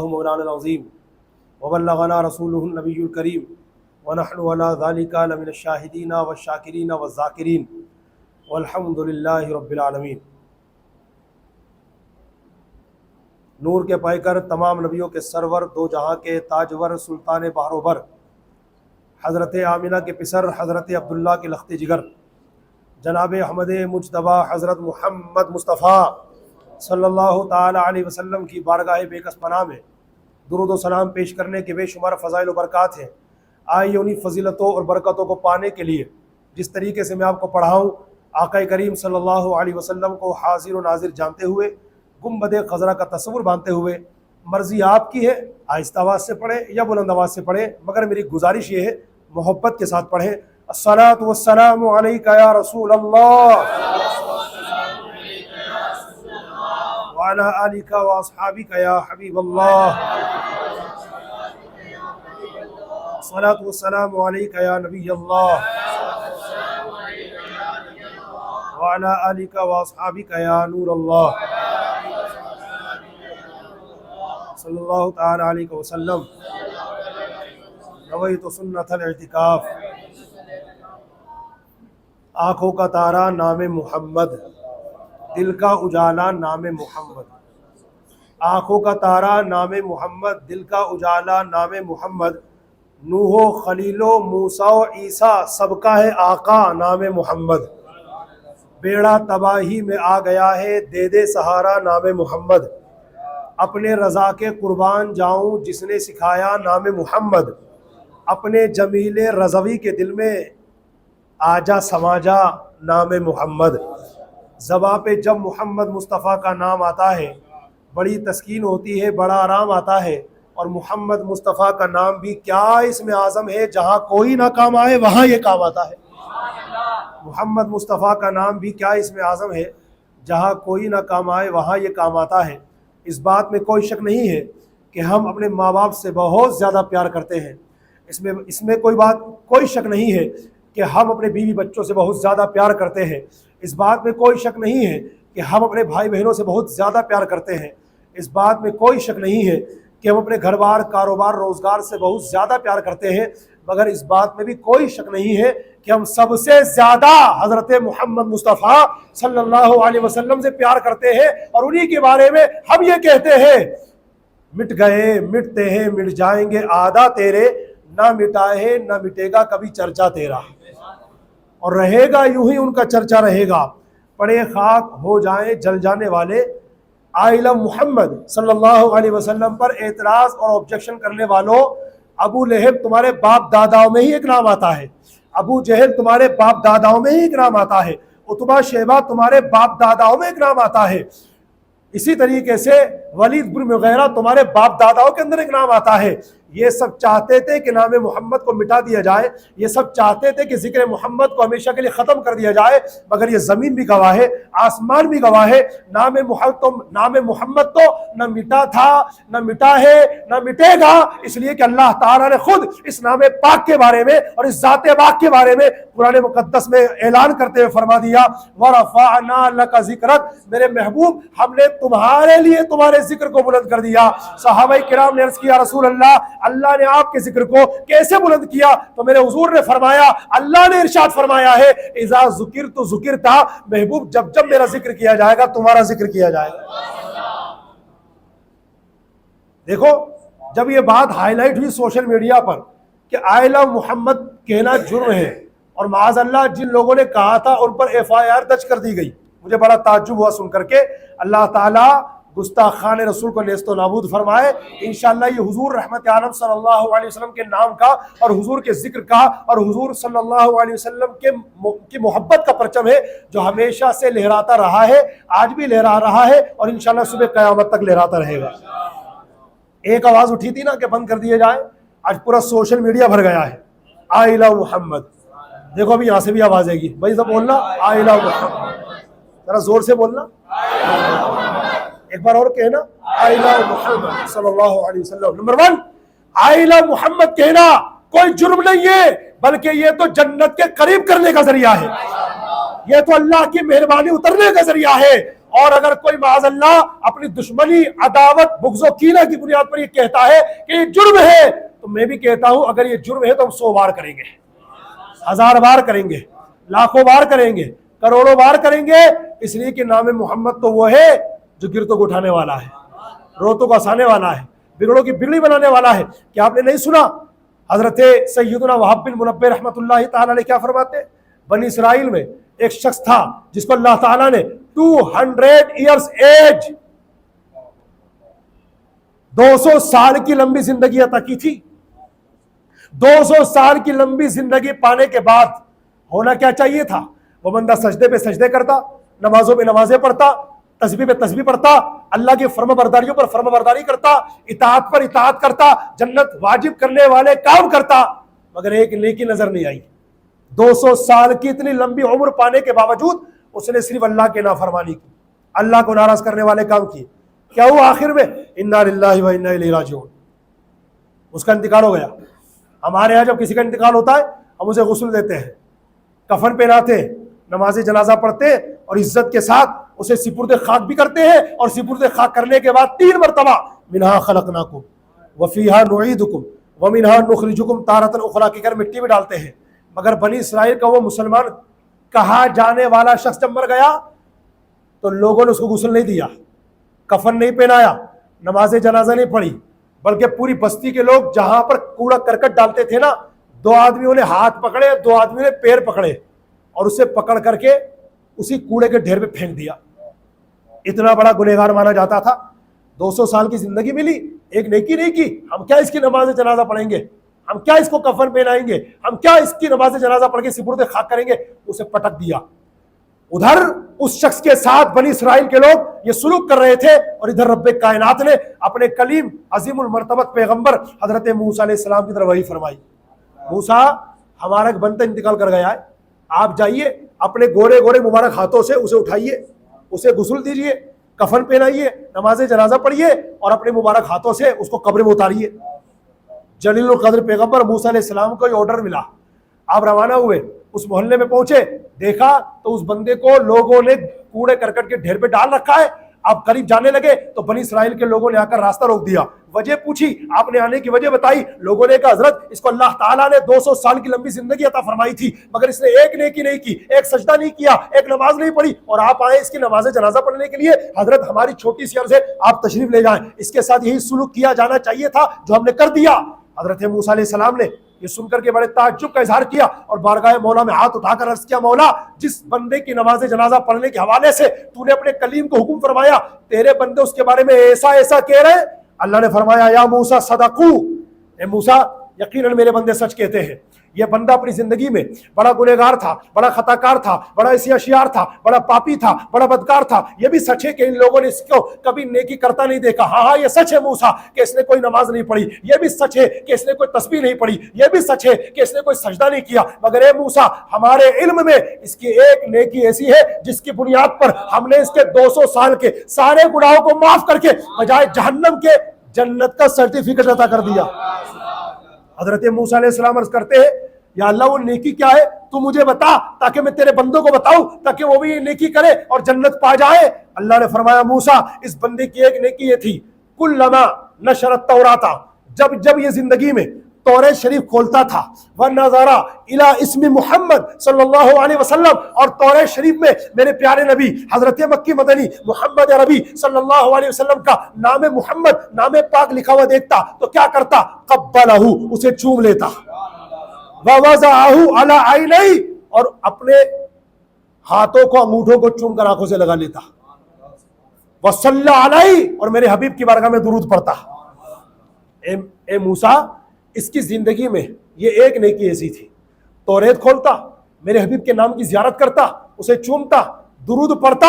مولانا العظیم وبلغنا رسولہ النبی الکریم ونحن علی ذلک لمن الشاہدین والشاکرین والذاکرین والحمد للہ رب العالمین۔ نور کے پیکر، تمام نبیوں کے سرور، دو جہاں کے تاجور، سلطان بحر و بر، حضرت آمنہ کے پسر، حضرت عبداللہ کے لخت جگر، جناب احمد مجتبیٰ حضرت محمد مصطفیٰ صلی اللہ تعالی علیہ وسلم کی بارگاہ بے کس پناہ میں درود و سلام پیش کرنے کے بے شمار فضائل و برکات ہیں۔ آئیے انہی فضیلتوں اور برکتوں کو پانے کے لیے جس طریقے سے میں آپ کو پڑھاؤں، آقا کریم صلی اللہ علیہ وسلم کو حاضر و ناظر جانتے ہوئے، گنبد خضرا کا تصور باندھتے ہوئے، مرضی آپ کی ہے آہستہ آواز سے پڑھیں یا بلند آواز سے پڑھیں، مگر میری گزارش یہ ہے محبت کے ساتھ پڑھیں۔ الصلاۃ والسلام علیک یا رسول اللہ وعلی آلک واصحابک یا حبیب اللہ، الصلاۃ والسلام علیک یا نبی اللہ وعلی آلک واصحابک یا نور اللہ صلی اللہ تعالی علیہ وسلم۔ نویت سنت الاعتکاف۔ آنکھوں کا تارا نام محمد، دل کا اجالا نام محمد۔ آنکھوں کا تارا نام محمد، دل کا اجالا نام محمد۔ نوح و خلیل و موسیٰ و عیسیٰ سب کا ہے آقا نام محمد۔ بیڑا تباہی میں آ گیا ہے، دے دے سہارا نام محمد۔ اپنے رضا کے قربان جاؤں جس نے سکھایا نام محمد۔ اپنے جمیل رضوی کے دل میں آجا سماجا نام محمد۔ زباں پہ جب محمد مصطفیٰ کا نام آتا ہے بڑی تسکین ہوتی ہے، بڑا آرام آتا ہے۔ اور محمد مصطفیٰ کا نام بھی کیا اسم اعظم ہے، جہاں کوئی نہ کام آئے وہاں یہ کام آتا ہے۔ محمد مصطفیٰ کا نام بھی کیا اسم اعظم ہے، جہاں کوئی نہ کام آئے وہاں یہ کام آتا ہے۔ اس بات میں کوئی شک نہیں ہے کہ ہم اپنے ماں باپ سے بہت زیادہ پیار کرتے ہیں۔ اس میں کوئی شک نہیں ہے کہ ہم اپنے بیوی بچوں سے بہت زیادہ پیار کرتے ہیں۔ اس بات میں کوئی شک نہیں ہے کہ ہم اپنے بھائی بہنوں سے بہت زیادہ پیار کرتے ہیں۔ اس بات میں کوئی شک نہیں ہے کہ ہم اپنے گھر بار، کاروبار، روزگار سے بہت زیادہ پیار کرتے ہیں، مگر اس بات میں بھی کوئی شک نہیں ہے کہ ہم سب سے زیادہ حضرت محمد مصطفیٰ صلی اللہ علیہ وسلم سے پیار کرتے ہیں، اور انہی کے بارے میں ہم یہ کہتے ہیں، مٹ گئے مٹتے ہیں مٹ جائیں گے آدھا تیرے، نہ مٹائے نہ مٹے گا کبھی چرچا تیرا، اور رہے گا یوں ہی ان کا چرچا رہے گا۔ پڑے خاک ہو جائیں جل جانے والے، آئی لو محمد صلی اللہ علیہ وسلم پر اعتراض اور آبجیکشن کرنے والوں، ابو لہب تمہارے باپ داداؤں میں ہی ایک نام آتا ہے، ابو جہل تمہارے باپ داداؤں میں ہی ایک نام آتا ہے، عتبہ شیبہ تمہارے باپ داداؤں میں ایک نام آتا ہے۔ اسی طریقے سے ولید بن مغیرہ تمہارے باپ داداؤں کے اندر ایک نام آتا ہے۔ یہ سب چاہتے تھے کہ نام محمد کو مٹا دیا جائے، یہ سب چاہتے تھے کہ ذکر محمد کو ہمیشہ کے لیے ختم کر دیا جائے، مگر یہ زمین بھی گواہ ہے، آسمان بھی گواہ ہے، نام محمد تو نہ مٹا تھا، نہ مٹا ہے، نہ مٹے گا، اس لیے کہ اللہ تعالیٰ نے خود اس نام پاک کے بارے میں اور اس ذات پاک کے بارے میں قرآن مقدس میں اعلان کرتے ہوئے فرما دیا، وَرَفَعْنَا لَكَ ذِكْرَكَ، میرے محبوب ہم نے تمہارے لیے تمہارے ذکر کو بلند کر دیا۔ صحابہ کرام نے عرض کیا رسول اللہ نے آپ کے ذکر کو کیسے بلند کیا؟ تو میرے حضور نے فرمایا، اللہ نے ارشاد فرمایا ہے، اذا ذکرت ذکرت، محبوب جب جب میرا ذکر کیا جائے گا تمہارا ذکر کیا جائے گا۔ دیکھو جب یہ بات ہائی لائٹ ہوئی سوشل میڈیا پر کہ آئی لو محمد کہنا جرم ہے، اور معاذ اللہ جن لوگوں نے کہا تھا ان پر FIR درج کر دی گئی، مجھے بڑا تعجب ہوا سن کر کے۔ اللہ تعالیٰ گستاخان رسول کو نیست و نابود فرمائے۔ انشاءاللہ یہ حضور رحمت عالم صلی اللہ علیہ وسلم کے نام کا اور حضور کے ذکر کا اور حضور صلی اللہ علیہ وسلم کی محبت کا پرچم ہے، جو ہمیشہ سے لہراتا رہا ہے، آج بھی لہرا رہا ہے، اور انشاءاللہ صبح قیامت تک لہراتا رہے گا۔ ایک آواز اٹھی تھی نا کہ بند کر دیے جائے، آج پورا سوشل میڈیا بھر گیا ہے، آئی لو محمد۔ دیکھو ابھی یہاں سے بھی آواز آئے گی، بھائی سب بولنا آئی لو محمد، ذرا زور سے بولنا، ایک بار اور کہنا آئی لو محمد صلی اللہ علیہ وسلم۔ نمبر 1، آئی لو محمد کہنا کوئی جرم نہیں ہے، بلکہ یہ تو جنت کے قریب کرنے کا ذریعہ ہے، یہ تو اللہ کی مہربانی اترنے کا ذریعہ ہے۔ اور اگر کوئی معاذ اللہ اپنی دشمنی، عداوت، بغض و کینہ کی بنیاد پر یہ کہتا ہے کہ یہ جرم ہے، تو میں بھی کہتا ہوں اگر یہ جرم ہے تو ہم 100 بار کریں گے، 1000 بار کریں گے، لاکھوں بار کریں گے، کروڑوں بار کریں گے، اس لیے کہ نام محمد تو وہ ہے جو گرتوں کو اٹھانے والا ہے، روتوں کو ہنسانے والا ہے، بگڑوں کی بگڑی بنانے والا ہے۔ کیا آپ نے نہیں سنا حضرت سیدنا وہب بن منبہ رحمۃ اللہ تعالی علیہ کیا فرماتے ہیں؟ بنی اسرائیل میں ایک شخص تھا جس کو اللہ تعالیٰ نے 200 ایئرز ایج، 200 سال کی لمبی زندگی عطا کی تھی۔ 200 سال کی لمبی زندگی پانے کے بعد ہونا کیا چاہیے تھا؟ وہ بندہ سجدے پہ سجدے کرتا، نمازوں پہ نمازیں پڑھتا، تسبیح پہ تسبیح پڑھتا، اللہ کی فرما برداریوں پر فرما برداری کرتا، اطاعت پر اطاعت کرتا، جنت واجب کرنے والے کام کرتا، مگر ایک نیکی نظر نہیں آئی۔ 200 سال کی اتنی لمبی عمر پانے کے باوجود اس نے صرف اللہ کے نافرمانی کی، اللہ کو ناراض کرنے والے کام کیے۔ کیا ہوا آخر میں؟ انا للہ و انا الیہ راجعون، اس کا انتقال ہو گیا۔ ہمارے ہاں جب کسی کا انتقال ہوتا ہے ہم اسے غسل دیتے ہیں، کفن پہناتے ہیں، نماز جنازہ پڑھتے ہیں اور عزت کے ساتھ اسے سپرد خاک بھی کرتے ہیں، اور سپرد خاک کرنے کے بعد 3 مرتبہ منہا خلقناکم وفیہا نعیدکم ومنہا نخرجکم تارۃ اخری کی کر مٹی میں ڈالتے ہیں۔ مگر بنی اسرائیل کا وہ مسلمان کہا جانے والا شخص جب مر گیا تو لوگوں نے اس کو غسل نہیں دیا، کفن نہیں پہنایا، نماز جنازہ نہیں پڑھی، بلکہ پوری بستی کے لوگ جہاں پر کوڑا کرکٹ ڈالتے تھے نا، 2 آدمیوں نے ہاتھ پکڑے، 2 آدمیوں نے پیر پکڑے اور اسے پکڑ کر کے اسی کوڑے کے ڈھیر پہ پھینک دیا۔ اتنا بڑا گنہگار مانا جاتا تھا، 200 سال کی زندگی ملی، ایک نیکی نہیں کی، ہم کیا اس کی نماز جنازہ پڑھیں گے، ہم کیا اس کو کفن پہنائیں گے، ہم کیا اس کی نماز جنازہ پڑھ کے سپرد خاک کریں گے، اسے پٹک دیا۔ ادھر اس شخص کے ساتھ بنی اسرائیل کے لوگ یہ سلوک کر رہے تھے، اور ادھر رب کائنات نے اپنے کلیم عظیم المرتبت پیغمبر حضرت موسیٰ علیہ السلام کی طرف وحی فرمائی، موسیٰ ہمارا ایک بندہ انتقال کر گیا ہے، آپ جائیے اپنے گورے گورے مبارک ہاتھوں سے اسے اٹھائیے، اسے غسل دیجئے، کفن پہنائیے، نماز جنازہ پڑھیے اور اپنے مبارک ہاتھوں سے اس کو قبر میں اتاریے۔ جلیل القدر پیغمبر موسیٰ علیہ السلام کو یہ آرڈر ملا، آپ روانہ ہوئے، اس محلے میں پہنچے، دیکھا تو اس بندے کو لوگوں نے کوڑے کرکٹ کے ڈھیر پہ ڈال رکھا ہے۔ آپ قریب جانے لگے تو بنی اسرائیل کے لوگوں نے آ کر راستہ روک دیا، وجہ پوچھی، آپ نے آنے کی وجہ بتائی، لوگوں نے کہا حضرت اس کو اللہ تعالیٰ نے 200 سال کی لمبی زندگی عطا فرمائی تھی، مگر اس نے ایک نیکی نہیں کی، ایک سجدہ نہیں کیا، ایک نماز نہیں پڑھی، اور آپ آئے اس کی نماز جنازہ پڑھنے کے لیے۔ حضرت ہماری چھوٹی سی عرض ہے، آپ تشریف لے جائیں، اس کے ساتھ یہی سلوک کیا جانا چاہیے تھا جو ہم نے کر دیا۔ حضرت موسیٰ علیہ السلام نے یہ سن کر کے بڑے تعجب کا اظہار کیا اور بارگاہ مولا میں ہاتھ اٹھا کر عرض کیا، مولا جس بندے کی نماز جنازہ پڑھنے کے حوالے سے تو نے اپنے کلیم کو حکم فرمایا، تیرے بندے اس کے بارے میں ایسا ایسا کہہ رہے ہیں۔ اللہ نے فرمایا، یا موسیٰ صدقو، اے موسیٰ یقیناً میرے بندے سچ کہتے ہیں۔ یہ بندہ اپنی زندگی میں بڑا گنہگار تھا، بڑا خطا کار تھا، بڑا عصیانشیار تھا، بڑا پاپی تھا، بڑا بدکار تھا۔ یہ بھی سچ ہے کہ ان لوگوں نے اس کو کبھی نیکی کرتا نہیں دیکھا۔ ہاں یہ سچ ہے موسیٰ کہ اس نے کوئی نماز نہیں پڑھی، یہ بھی سچ ہے کہ اس نے کوئی تسبیح نہیں پڑھی، یہ بھی سچ ہے کہ اس نے کوئی سجدہ نہیں کیا، مگر اے موسیٰ ہمارے علم میں اس کی ایک نیکی ایسی ہے جس کی بنیاد پر ہم نے اس کے 200 سال کے سارے گناہوں کو معاف کر کے بجائے جہنم کے جنت کا سرٹیفکیٹ عطا کر دیا۔ حضرت موسیٰ علیہ السلام عرض کرتے ہیں، یا اللہ وہ نیکی کیا ہے تو مجھے بتا تاکہ میں تیرے بندوں کو بتاؤں تاکہ وہ بھی یہ نیکی کرے اور جنت پا جائے۔ اللہ نے فرمایا، موسیٰ اس بندے کی ایک نیکی یہ تھی، کلما نشر التوراۃ، جب یہ زندگی میں توریت شریف کھولتا تھا، وَنَظَرَ إِلَىٰ اسم محمد صلی اللہ علیہ وسلم، اور توریت شریف میں میرے پیارے نبی حضرت مکی مدنی محمد عربی صلی اللہ علیہ وسلم کا نام محمد، نام پاک لکھا ہوا دیکھتا تو کیا کرتا؟ قبلہ، اسے چوم لیتا، وَوَضَعَهُ عَلَىٰ عَيْنَيْهِ، اور اپنے ہاتھوں کو انگوٹھوں کو چوم کر آنکھوں سے لگا لیتا، وَصَلَّى عَلَيْهِ، اور میرے حبیب کی بارگاہ میں درود پڑھتا۔ اے موسیٰ اس کی زندگی میں یہ ایک نیکی ایسی تھی، توریت کھولتا، میرے حبیب کے نام کی زیارت کرتا، اسے چومتا، درود پڑھتا۔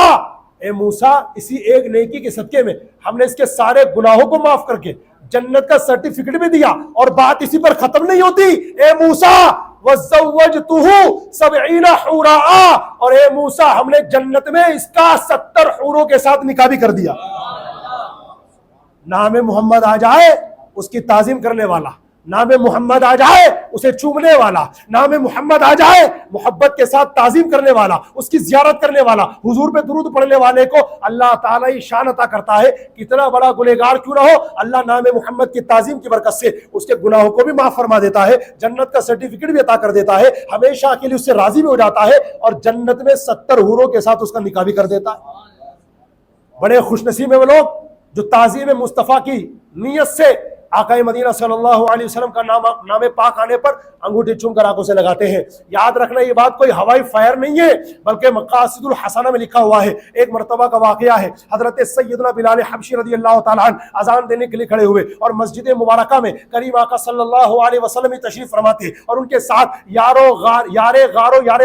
اے موسیٰ اسی ایک نیکی کے صدقے میں ہم نے اس کے سارے گناہوں کو معاف کر کے جنت کا سرٹیفکیٹ بھی دیا، اور بات اسی پر ختم نہیں ہوتی۔ اے موسیٰ وَزَوَّجْتُهُ 70 حُورًا، اور اے موسیٰ ہم نے جنت میں اس کا 70 حوروں کے ساتھ نکاح بھی کر دیا۔ نام محمد آ جائے اس کی تعظیم کرنے والا، نام محمد آ جائے اسے چومنے والا، نام محمد آ جائے محبت کے ساتھ تعظیم کرنے والا، اس کی زیارت کرنے والا، حضور پہ درود پڑھنے والے کو اللہ تعالیٰ ہی شان عطا کرتا ہے. کتنا بڑا گنہگار کیوں نہ ہو، اللہ نام محمد کی تعظیم کی برکت سے اس کے گناہوں کو بھی معاف فرما دیتا ہے، جنت کا سرٹیفکیٹ بھی عطا کر دیتا ہے، ہمیشہ کے لیے اس سے راضی بھی ہو جاتا ہے، اور جنت میں 70 حوروں کے ساتھ اس کا نکاح بھی کر دیتا ہے. بڑے خوش نصیب ہیں وہ لوگ جو تعظیم مصطفیٰ کی نیت سے آقا مدینہ صلی اللہ علیہ وسلم کا نام پاک آنے پر انگوٹھی چوم کر آنکھوں سے لگاتے ہیں. یاد رکھنا یہ بات کوئی ہوائی فائر نہیں ہے، بلکہ مقاصد الحسنہ میں لکھا ہوا ہے. ایک مرتبہ کا واقعہ ہے، حضرت سیدنا بلال حبشی رضی اللہ تعالیٰ عنہ اذان دینے کے لیے کھڑے ہوئے اور مسجد مبارکہ میں کریم آقا صلی اللہ علیہ وسلم تشریف فرماتے اور ان کے ساتھ یار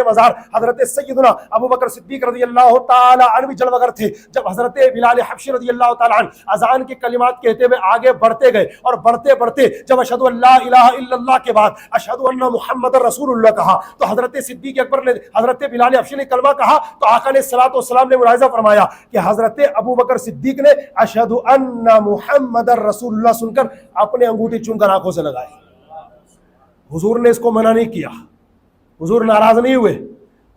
مزار حضرت سیدنا ابو بکر صدیق رضی اللہ تعالیٰ عنہ بھی جلوگر تھے. جب حضرت بلال حبشی رضی اللہ تعالیٰ عنہ اذان کے کلمات کہتے ہوئے آگے بڑھتے گئے اور بڑھتے بڑھتے جب اشہد ان لا الہ الا اللہ کے بعد اشہد ان محمد رسول اللہ کہا تو حضرت صدیق اکبر نے، حضرت بلال حبشی نے کلمہ کہا تو آقا علیہ الصلوۃ والسلام نے ملاحظہ فرمایا کہ حضرت ابو بکر صدیق نے اشہد ان محمد رسول اللہ سن کر اپنے انگوٹھی چوم کر آنکھوں سے لگائی. حضور نے اس کو منع نہیں کیا، حضور ناراض نہیں ہوئے،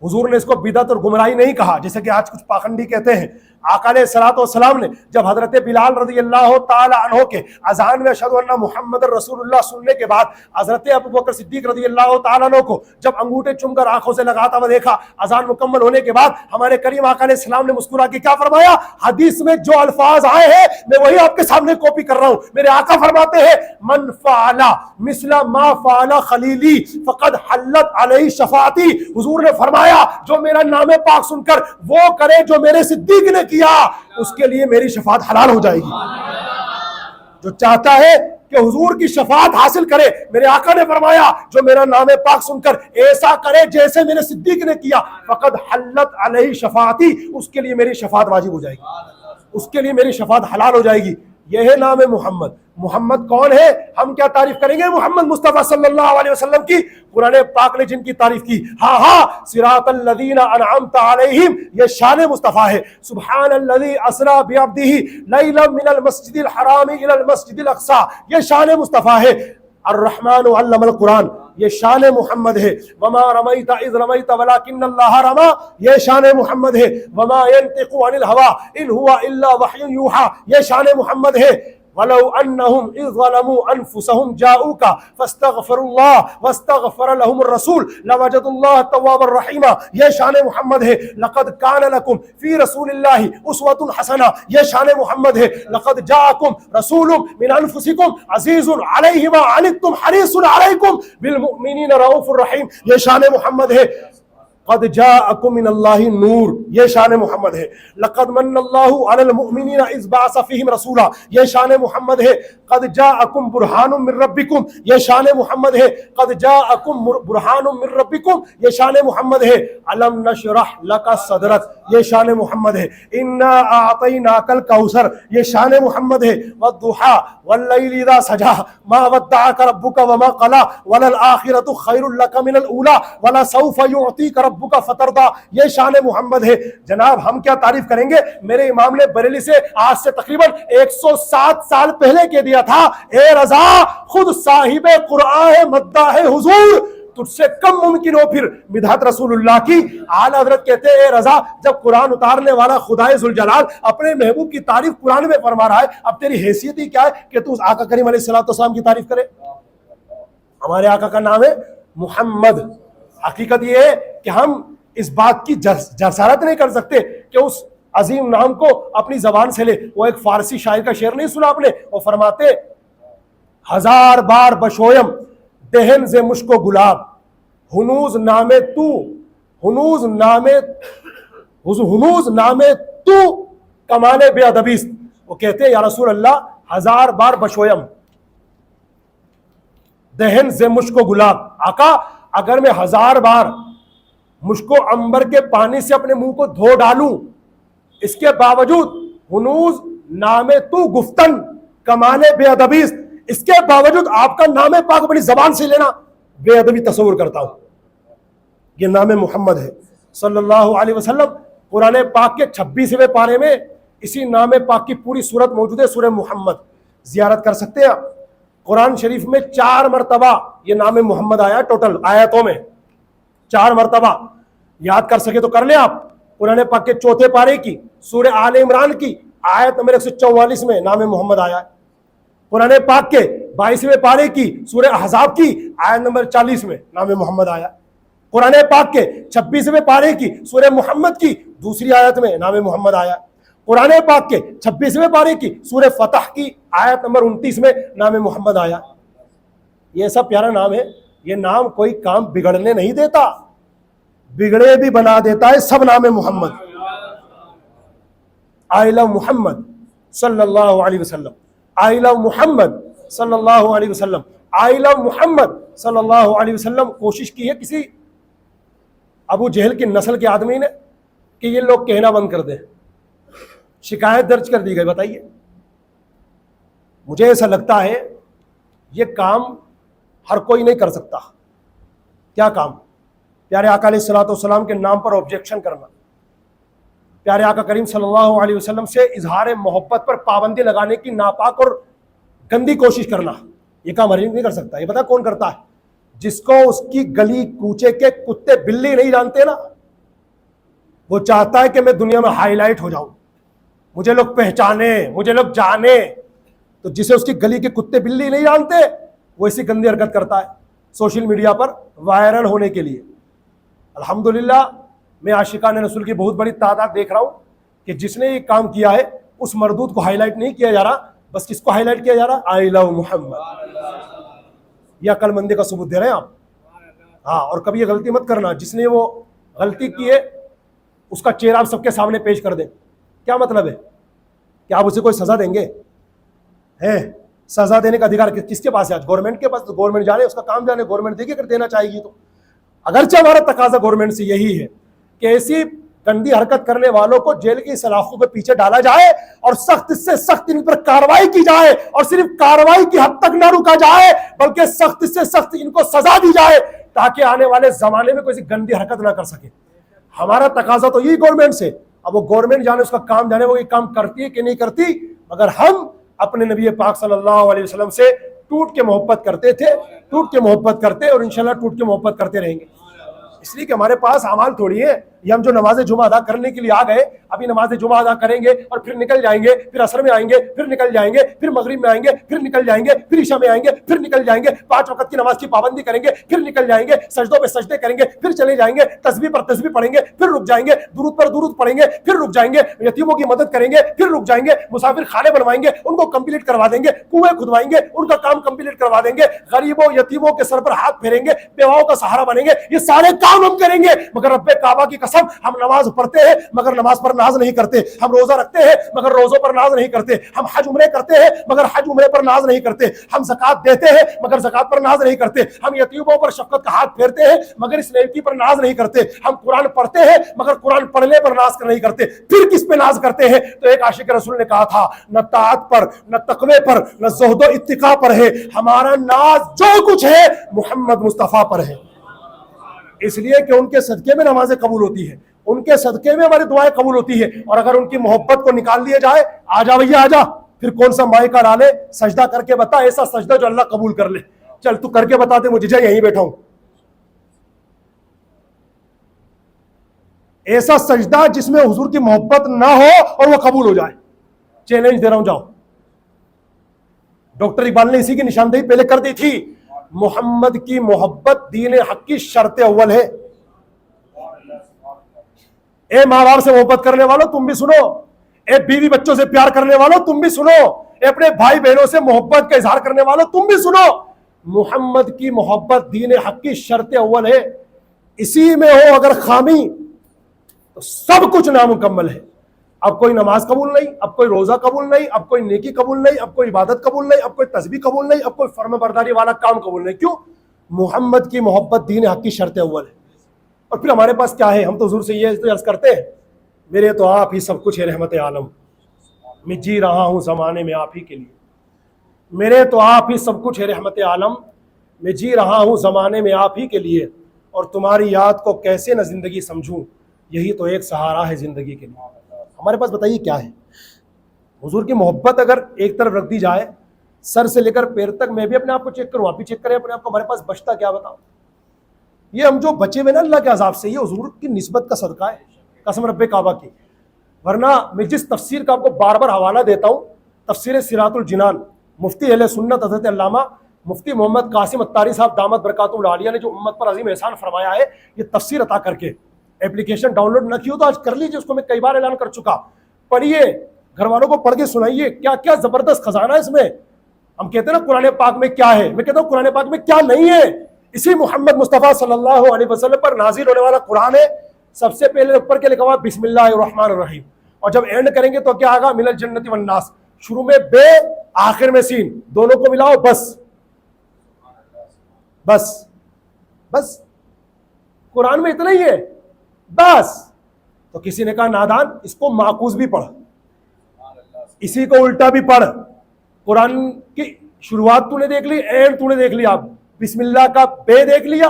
حضور نے اس کو بدعت اور گمراہی نہیں کہا جیسے کہ آج کچھ پاخنڈی کہتے ہیں. آقا علیہ الصلوۃ والسلام نے جب حضرت بلال رضی اللہ تعالی عنہ کے اذان میں اشہد ان محمد رسول اللہ سننے کے بعد حضرت ابو بکر صدیق رضی اللہ تعالی عنہ کو جب انگوٹھے چوم کر آنکھوں سے لگاتا ہوا دیکھا، اذان مکمل ہونے کے بعد ہمارے کریم آقا علیہ السلام نے مسکرا کے کیا فرمایا؟ حدیث میں جو الفاظ آئے ہیں میں وہی آپ کے سامنے کاپی کر رہا ہوں. میرے آقا فرماتے ہیں من فعل مثل ما فعل خلیلی فقد حلت علیہ شفاعتی. حضور نے فرمایا جو میرا نام پاک سن کر وہ کرے جو میرے صدیق نے کیا، اس کے لیے میری شفاعت حلال ہو جائے گی. جو چاہتا ہے کہ حضور کی شفاعت حاصل کرے، میرے آقا نے فرمایا جو میرا نام پاک سن کر ایسا کرے جیسے میرے صدیق نے کیا، فقد حلت علیہ شفاعتی، اس کے لیے میری شفاعت واجب ہو جائے گی، اس کے لیے میری شفاعت حلال ہو جائے گی. یہ ہے نام محمد. محمد کون ہے؟ ہم کیا تعریف کریں گے محمد مصطفیٰ صلی اللہ علیہ وسلم کی؟ قرآن پاک نے جن کی تعریف کی، ہاں صراط الذین انعمت علیہم، یہ شان مصطفیٰ ہے. سبحان الذی اسری بعبدہ لیلا من المسجد الحرام الی المسجد الاقصی، یہ شان مصطفیٰ ہے. الرحمن علم القرآن، یہ شان محمد ہے. وما رمیت اذ رمیت ولکن اللہ رمی، یہ شان محمد ہے. وما ینطق عن الہوی ان هو الا وحی یوحی، یہ شان محمد ہے. ولو انہم اذ ظلموا انفسہم جاؤک فاستغفروا اللہ واستغفر لهم الرسول لوجدوا اللہ توابا رحیما، یہ شان محمد ہے. لقد کان لکم فی رسول اللہ اسوۃ حسنہ، یہ شان محمد ہے. لقد جاءکم رسول من انفسکم عزیز علیہ ما عنتم حریص علیکم بالمؤمنین رؤوف الرحیم، یہ شان محمد ہے. قد جاءکم من اللہ نور، یہ شان محمد ہے. لقد من اللہ علی المؤمنین اذ بعث فیہم رسولا، یہ شان محمد ہے. قد جاءکم برہان من ربکم، یہ شان محمد ہے. قد جاءکم برہان من ربکم، یہ شان محمد ہے. الم نشرح لک صدرک، یہ شان محمد ہے. انا اعطیناک الکوثر، یہ شان محمد ہے. والضحی واللیل اذا سجی ما ودعک ربک وما قلی وللآخرۃ خیر لک من الاولی ولسوف یعطیک ربک فترضی، یہ شان محمد ہے. جناب ہم کیا تعریف کریں گے؟ میرے امام نے بریلی سے آج سے تقریباً 107 سال پہلے کہہ دیا تھا، اے رضا خود صاحب قرآن مداح حضور، تجھ سے کم ممکن ہو پھر مدحت رسول اللہ کی. اعلی حضرت کہتے ہیں اے رضا جب قرآن اتارنے والا خدائے ذوالجلال اپنے محبوب کی تعریف قرآن میں فرما رہا ہے، اب تیری حیثیت ہی کیا ہے کہ تو اس آقا کریم علیہ السلام کی تعریف کرے؟ ہمارے آقا کا نام ہے محمد. حقیقت یہ ہے کہ ہم اس بات کی جسارت نہیں کر سکتے کہ اس عظیم نام کو اپنی زبان سے لے. وہ ایک فارسی شاعر کا شعر نہیں سنا آپ نے؟ وہ فرماتے ہزار بار بشویم دہن ز مشک و گلاب، ہنوز نامے تو ہنوز نامے تو کمال بے ادبیست. وہ کہتے ہیں یا رسول اللہ ہزار بار بشویم دہن ز مشک و گلاب، آقا اگر میں ہزار بار مشک و عنبر کے پانی سے اپنے منہ کو دھو ڈالوں، اس کے باوجود ہنوز نام تو گفتن کمال بے ادبیست، اس کے باوجود آپ کا نام پاک اپنی زبان سے لینا بے ادبی تصور کرتا ہوں. یہ نام محمد ہے صلی اللہ علیہ وسلم. قرآن پاک کے 26ویں پارے میں اسی نام پاک کی پوری صورت موجود ہے، سورہ محمد. زیارت کر سکتے ہیں آپ. قرآن شریف میں 4 مرتبہ یہ نام محمد آیا ٹوٹل آیتوں میں، 4 مرتبہ. یاد کر سکے تو کر لیں آپ. قرآن پاک کے 4 پارے کی سورہ آل عمران کی آیت نمبر 144 میں نام محمد آیا ہے. قرآن پاک کے 22ویں پارے کی سورہ احزاب کی آیت نمبر 40 میں نام محمد آیا. قرآن پاک کے 26ویں پارے کی سورہ محمد کی دوسری آیت میں نام محمد آیا. قرآن پاک کے 26ویں پارے کی سورہ فتح کی آیت نمبر 29 میں نام محمد آیا. یہ ایسا پیارا نام ہے، یہ نام کوئی کام بگڑنے نہیں دیتا، بگڑے بھی بنا دیتا ہے. سب نام محمد. آئی لو محمد صلی اللہ علیہ وسلم، آئی لو محمد صلی اللہ علیہ وسلم، آئی لو محمد صلی اللہ علیہ وسلم. کوشش کی ہے کسی ابو جہل کی نسل کے آدمی نے کہ یہ لوگ کہنا بند کر دیں، شکایت درج کر دی گئی. بتائیے، مجھے ایسا لگتا ہے یہ کام ہر کوئی نہیں کر سکتا. کیا کام؟ پیارے آقا علیہ الصلوۃ والسلام کے نام پر آبجیکشن کرنا، پیارے آقا کریم صلی اللہ علیہ وسلم سے اظہار محبت پر پابندی لگانے کی ناپاک اور گندی کوشش کرنا. یہ کام ہر ایک نہیں کر سکتا. یہ پتا کون کرتا ہے؟ جس کو اس کی گلی کوچے کے کتے بلی نہیں جانتے نا، وہ چاہتا ہے کہ میں دنیا میں ہائی لائٹ ہو جاؤں، مجھے لوگ پہچانے، مجھے لوگ جانے. تو جسے اس کی گلی کے کتے بلی نہیں جانتے وہ اسی گندی حرکت کرتا ہے سوشل میڈیا پر وائرل ہونے کے لیے. الحمدللہ میں عاشقان رسول کی بہت بڑی تعداد دیکھ رہا ہوں کہ جس نے یہ کام کیا ہے اس مردود کو ہائی لائٹ نہیں کیا جا رہا، بس کس کو ہائی لائٹ کیا جا رہا؟ آئی لو محمد. یہ عقل مندی کا ثبوت دے رہے ہیں آپ. ہاں، اور کبھی یہ غلطی مت کرنا، جس نے وہ غلطی کی ہے اس کا چہرہ آپ سب کے سامنے پیش کر دیں. کیا مطلب ہے کہ آپ اسے کوئی سزا دیں گے؟ سزا دینے کا ادھیکار کس کے پاس ہے؟ آج گورنمنٹ کے پاس. تو گورنمنٹ جانے، اس کا کام جانے، گورنمنٹ دیکھے اگر دینا چاہے گی تو. اگرچہ ہمارا تقاضا گورنمنٹ سے یہی ہے کہ ایسی گندی حرکت کرنے والوں کو جیل کی سلاخوں کے پیچھے ڈالا جائے اور سخت سے سخت ان پر کارروائی کی جائے، اور صرف کارروائی کی حد تک نہ رکا جائے بلکہ سخت سے سخت ان کو سزا دی جائے تاکہ آنے والے زمانے میں کوئی گندی حرکت نہ کر سکے. ہمارا تقاضا تو یہی گورنمنٹ سے. اب وہ گورنمنٹ جانے، اس کا کام جانے وہ یہ کام کرتی ہے کہ نہیں کرتی، مگر ہم اپنے نبی پاک صلی اللہ علیہ وسلم سے ٹوٹ کے محبت کرتے تھے، ٹوٹ کے محبت کرتے اور انشاءاللہ ٹوٹ کے محبت کرتے رہیں گے. اس لیے کہ ہمارے پاس اعمال تھوڑی ہے. یہ ہم جو نماز جمعہ ادا کرنے کے لیے آ گئے، ابھی نماز جمعہ ادا کریں گے اور پھر نکل جائیں گے، پھر عصر میں آئیں گے، پھر نکل جائیں گے، پھر مغرب میں آئیں گے، پھر نکل جائیں گے، پھر عشاء میں آئیں گے، پھر نکل جائیں گے، 5 وقت کی نماز کی پابندی کریں گے، پھر نکل جائیں گے، سجدوں پہ سجدے کریں گے، پھر چلے جائیں گے، تسبیح پر تسبیح پڑھیں گے، پھر رک جائیں گے، درود پر درود پڑھیں گے، پھر رک جائیں گے، یتیموں کی مدد کریں گے، پھر رک جائیں گے، مسافر خانے بنوائیں گے، ان کو کمپلیٹ کروا دیں گے، کنویں کھدوائیں گے، ان کا کام کمپلیٹ کروا دیں گے، غریبوں یتیموں کے سر پر ہاتھ پھیریں گے، بیواؤں کا سہارا بنیں گے. یہ سارے کام ہم کریں گے، مگر رب کعبہ کی قسم ہم نماز پڑھتے ہیں مگر نماز پر ناز نہیں کرتے، ہم روزہ رکھتے ہیں مگر روزوں پر ناز نہیں کرتے، ہم حج عمرے کرتے ہیں مگر حج عمرے پر ناز نہیں کرتے، ہم زکات دیتے ہیں مگر زکات پر ناز نہیں کرتے، ہم یتیموں پر شفقت کا ہاتھ پھیرتے ہیں مگر اس نیکی پر ناز نہیں کرتے، ہم قرآن پڑھتے ہیں مگر قرآن پڑھنے پر ناز نہیں کرتے. پھر کس پہ ناز کرتے ہیں؟ تو ایک عاشق رسول نے کہا تھا، نہ طاعت پر، نہ تقوی پر، نہ زہد و اتقاء پر ہے، ہمارا ناز جو کچھ ہے محمد مصطفیٰ پر ہے. اس لیے کہ ان کے صدقے میں نمازیں قبول ہوتی ہے، ان کے صدقے میں ہماری دعائیں قبول ہوتی ہے. اور اگر ان کی محبت کو نکال دیا جائے، آ جا بھیا آ جا، پھر کون سا مائکہ کا ڈالے، سجدہ کر کے بتا، ایسا سجدہ جو اللہ قبول کر لے. چل تو کر کے بتا دے مجھے، جا یہیں بیٹھا ہوں. ایسا سجدہ جس میں حضور کی محبت نہ ہو اور وہ قبول ہو جائے. چیلنج دے رہا ہوں، جاؤ. ڈاکٹر اقبال نے اسی کی نشاندہی پہلے کر دی تھی. محمد کی محبت دین حق کی شرط اول ہے. اے ماں باپ سے محبت کرنے والوں تم بھی سنو، اے بیوی بچوں سے پیار کرنے والوں تم بھی سنو، اے اپنے بھائی بہنوں سے محبت کا اظہار کرنے والوں تم بھی سنو. محمد کی محبت دین حق کی شرط اول ہے. اسی میں ہو اگر خامی تو سب کچھ نامکمل ہے. اب کوئی نماز قبول نہیں، اب کوئی روزہ قبول نہیں، اب کوئی نیکی قبول نہیں، اب کوئی عبادت قبول نہیں، اب کوئی تسبیح قبول نہیں، اب کوئی فرما برداری والا کام قبول نہیں. کیوں؟ محمد کی محبت دین حق کی شرط اول ہے. اور پھر ہمارے پاس کیا ہے؟ ہم تو حضور سے یہ عرض کرتے ہیں، میرے تو آپ ہی سب کچھ ہے رحمت عالم، میں جی رہا ہوں زمانے میں آپ ہی کے لیے. میرے تو آپ ہی سب کچھ ہے رحمت عالم، میں جی رہا ہوں زمانے میں آپ ہی کے لیے. اور تمہاری یاد کو کیسے نہ زندگی سمجھوں، یہی تو ایک سہارا ہے زندگی کے لیے. ہمارے پاس بتائیے کیا ہے؟ حضور کی محبت اگر ایک طرف رکھ دی جائے سر سے لے کر پیر تک میں بھی اپنے آپ کو چیک کروں, آپ بھی چیک کریں اپنے آپ کو, ہمارے پاس بچتا کیا بتاؤ. یہ ہم جو بچے ہوئے نا اللہ کے عذاب سے, یہ حضور کی نسبت کا صدقہ ہے قسم رب کعبہ کی. ورنہ میں جس تفسیر کا آپ کو بار بار حوالہ دیتا ہوں, تفسیر صراط الجنان, مفتی اہل سنت حضرت علامہ مفتی محمد قاسم اتاری صاحب دامت برکاتہم العالیہ نے جو امت پر عظیم احسان فرمایا ہے, یہ تفسیر عطا کر کے. اپلیکیشن ڈاؤن لوڈ نہ کی ہو تو آج کر لیجیے, اس کو میں کئی بار اعلان کر چکا, پڑھیے, گھر والوں کو پڑھ کے سنائیے, کیا کیا زبردست خزانہ ہے اس میں. ہم کہتے ہیں نا قرآن پاک میں کیا ہے, میں کہتا ہوں قرآن پاک میں کیا نہیں ہے. اسی محمد مصطفیٰ صلی اللہ علیہ وسلم پر نازل ہونے والا قرآن ہے. سب سے پہلے اوپر کے لکھا ہوا بسم اللہ الرحمن الرحیم, اور جب اینڈ کریں گے تو کیا آگا من الجنت والناس, شروع میں بے آخر میں سین, دونوں کو ملاؤ بس بس بس قرآن میں اتنا ہی ہے بس. تو کسی نے کہا نادان, اس کو معکوس بھی پڑھ, اسی کو الٹا بھی پڑھ. قرآن کی شروعات تو نے دیکھ لی, اینڈ تو نے دیکھ لیا, بسم اللہ کا بے دیکھ لیا,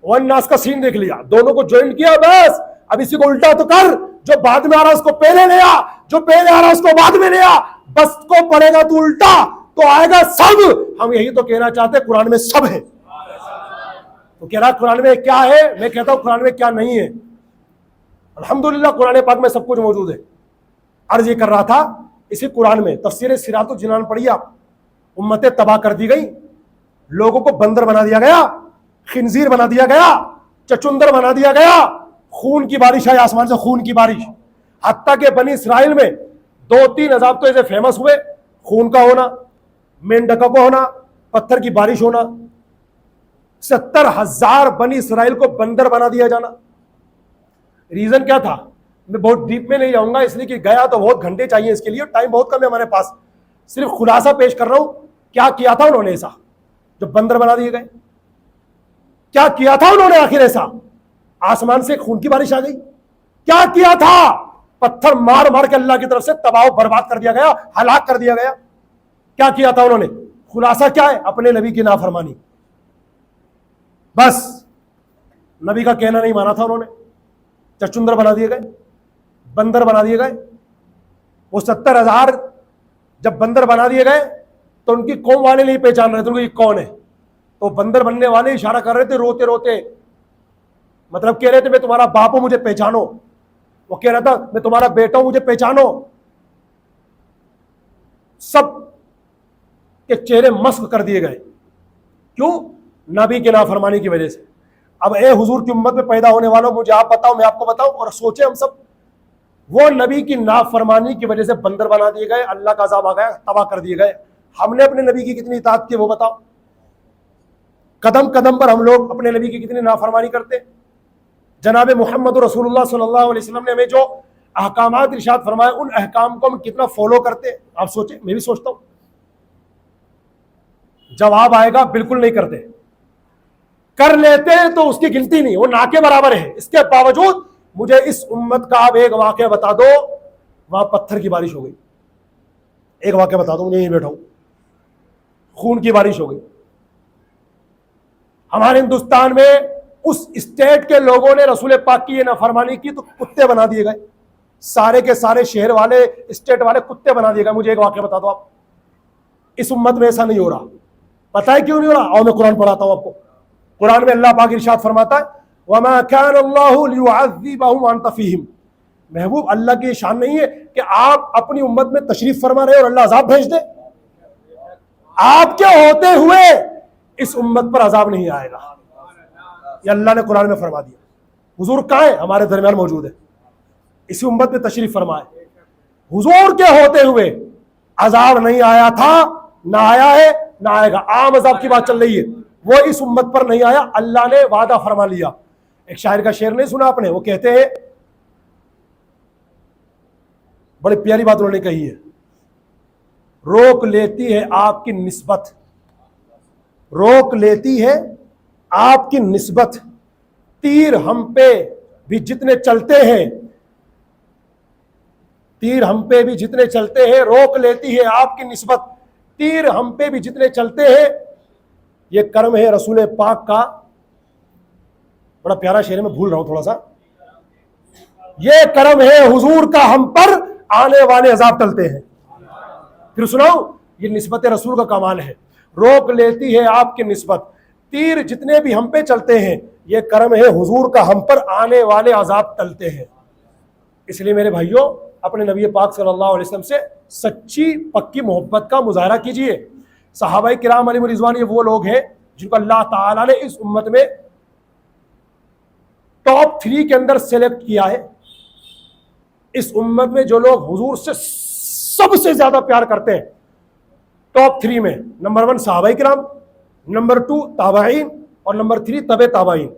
والناس کا سین دیکھ لیا, دونوں کو جوائن کیا بس. اب اسی کو الٹا تو کر, جو بعد میں آ رہا اس کو پہلے لے آ, جو پہلے آ رہا اس کو بعد میں لے آ, بس کو پڑھے گا تو الٹا تو آئے گا سب. ہم یہی تو کہنا چاہتے ہیں, قرآن میں سب ہے. تو کہہ رہا قرآن میں کیا ہے, میں کہتا ہوں قرآن میں کیا نہیں ہے. الحمدللہ قرآن پاک میں سب کچھ موجود ہے. عرض یہ کر رہا تھا, اسی قرآن میں تفسیر صراط الجنان پڑھیے آپ, امتیں تباہ کر دی گئی, لوگوں کو بندر بنا دیا گیا, خنزیر بنا دیا گیا, چچندر بنا دیا گیا, خون کی بارش آئی آسمان سے, خون کی بارش. حتیٰ کہ بنی اسرائیل میں 2-3 عذاب تو ایسے فیمس ہوئے, خون کا ہونا, مینڈکوں کا ہونا, پتھر کی بارش ہونا. 70,000 بنی اسرائیل کو بندر بنا دیا جانا. ریزن کیا تھا, میں بہت ڈیپ میں نہیں جاؤں گا, اس لیے کہ گیا تو بہت گھنٹے چاہیے اس کے لیے, ٹائم بہت کم ہے ہمارے پاس. صرف خلاصہ پیش کر رہا ہوں, کیا کیا تھا انہوں نے ایسا جو بندر بنا دیے گئے. کیا کیا تھا انہوں نے آخر ایسا, آسمان سے خون کی بارش آ گئی. کیا کیا تھا, پتھر مار مار کے اللہ کی طرف سے تباہ و برباد کر دیا گیا, ہلاک کر دیا گیا. کیا کیا تھا انہوں نے, خلاصہ کیا ہے, اپنے نبی کی نافرمانی. بس نبی کا کہنا نہیں مانا تھا انہوں نے, چچندر بنا دیے گئے, بندر بنا دیے گئے. وہ 70,000 جب بندر بنا دیے گئے تو ان کی قوم والے نہیں پہچان رہے تھے ان کو یہ کون ہے. تو بندر بننے والے اشارہ کر رہے تھے روتے روتے, مطلب کہہ رہے تھے میں تمہارا باپ ہوں مجھے پہچانو. وہ کہہ رہا تھا میں تمہارا بیٹا ہوں مجھے پہچانو. سب کے چہرے مسخ کر دیے گئے. کیوں, نبی کے نافرمانی کی وجہ سے. اب اے حضور کی امت میں پیدا ہونے والوں, مجھے آپ بتاؤ میں آپ کو بتاؤں, اور سوچیں ہم سب, وہ نبی کی نافرمانی کی وجہ سے بندر بنا دیے گئے, اللہ کا عذاب آ گیا, تباہ کر دیے گئے. ہم نے اپنے نبی کی کتنی اطاعت کی وہ بتاؤ. قدم قدم پر ہم لوگ اپنے نبی کی کتنی نافرمانی کرتے. جناب محمد رسول اللہ صلی اللہ علیہ وسلم نے ہمیں جو احکامات ارشاد فرمائے, ان احکام کو ہم کتنا فالو کرتے. آپ سوچیں, میں بھی سوچتا ہوں. جواب آئے گا بالکل نہیں کرتے. کر لیتے ہیں تو اس کی گنتی نہیں, وہ نہ کے برابر ہے. اس کے باوجود مجھے اس امت کا آپ ایک واقعہ بتا دو, وہاں پتھر کی بارش ہو گئی. ایک واقعہ بتا دو, مجھے یہیں بیٹھا ہوں, خون کی بارش ہو گئی. ہمارے ہندوستان میں اس اسٹیٹ کے لوگوں نے رسول پاک کی یہ نافرمانی کی تو کتے بنا دیے گئے. سارے کے سارے شہر والے, اسٹیٹ والے کتے بنا دیے گئے. مجھے ایک واقعہ بتا دو آپ. اس امت میں ایسا نہیں ہو رہا. پتہ ہے کیوں نہیں ہو رہا؟ آؤ میں قرآن پڑھاتا ہوں آپ کو. قرآن میں اللہ پاک ارشاد فرماتا ہے وَمَا كَانَ اللَّهُ لِيُعَذِّبَهُمْ وَأَنْتَ فِيهِمْ. محبوب, اللہ کی شان نہیں ہے کہ آپ اپنی امت میں تشریف فرما رہے اور اللہ عذاب بھیج دے. آپ کے ہوتے ہوئے اس امت پر عذاب نہیں آئے گا, یہ اللہ نے قرآن میں فرما دیا. حضور کہاں ہے؟ ہمارے درمیان موجود ہے, اسی امت میں تشریف فرمائے. حضور کے ہوتے ہوئے عذاب نہیں آیا تھا, نہ آیا ہے, نہ آئے گا. عام عذاب کی بات چل رہی ہے, وہ اس امت پر نہیں آیا. اللہ نے وعدہ فرما لیا. ایک شاعر کا شعر نہیں سنا آپ نے, وہ کہتے ہیں, بڑی پیاری بات انہوں نے کہی ہے, روک لیتی ہے آپ کی نسبت, روک لیتی ہے آپ کی نسبت, تیر ہم پہ بھی جتنے چلتے ہیں, تیر ہم پہ بھی جتنے چلتے ہیں, روک لیتی ہے آپ کی نسبت, تیر ہم پہ بھی جتنے چلتے ہیں. یہ کرم ہے رسول پاک کا. بڑا پیارا شعر ہے, میں بھول رہا ہوں تھوڑا سا. یہ کرم ہے حضور کا ہم پر, آنے والے عذاب ٹلتے ہیں. پھر سناؤ, یہ نسبت رسول کا کمال ہے. روک لیتی ہے آپ کی نسبت. تیر جتنے بھی ہم پہ چلتے ہیں یہ کرم ہے حضور کا, ہم پر آنے والے عذاب ٹلتے ہیں. اس لیے میرے بھائیوں اپنے نبی پاک صلی اللہ علیہ وسلم سے سچی پکی محبت کا مظاہرہ کیجئے. صحابہ کرام علیہم رضوان یہ وہ لوگ ہیں جن کو اللہ تعالیٰ نے اس امت میں ٹاپ 3 کے اندر سلیکٹ کیا ہے. اس امت میں جو لوگ حضور سے سب سے زیادہ پیار کرتے ہیں ٹاپ 3 میں نمبر 1 صحابہ کرام, نمبر 2 تابعین اور نمبر 3 تبع تابعین.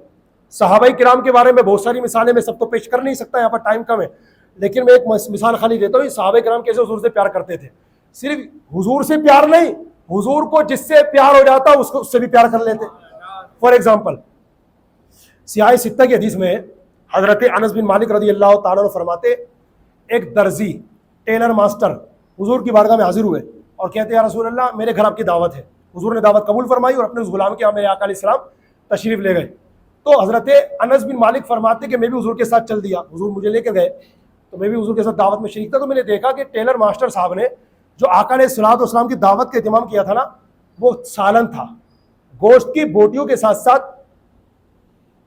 صحابہ کرام کے بارے میں بہت ساری مثالیں میں سب کو پیش کر نہیں سکتا, یہاں پر ٹائم کم ہے, لیکن میں ایک مثال خالی دیتا ہوں. صحابہ کرام کیسے حضور سے پیار کرتے تھے. صرف حضور سے پیار نہیں, حضور کو جس سے پیار ہو جاتا اس کو اس سے بھی پیار کر لیتے. فار ایگزامپل سیاہ ستہ کی حدیث میں حضرت انس بن مالک رضی اللہ تعالیٰ عنہ فرماتے ایک درزی ٹیلر ماسٹر حضور کی بارگاہ میں حاضر ہوئے اور کہتے یا رسول اللہ میرے گھر آپ کی دعوت ہے. حضور نے دعوت قبول فرمائی اور اپنے اس غلام کے میرے آقا علیہ السلام تشریف لے گئے. تو حضرت انس بن مالک فرماتے کہ میں بھی حضور کے ساتھ چل دیا, حضور مجھے لے کے گئے تو میں بھی حضور کے ساتھ دعوت میں شریک تھا. تو میں نے دیکھا کہ ٹیلر ماسٹر صاحب نے جو آقا علیہ الصلوۃ والسلام کی دعوت کا اہتمام کیا تھا نا, وہ سالن تھا, گوشت کی بوٹیوں کے ساتھ ساتھ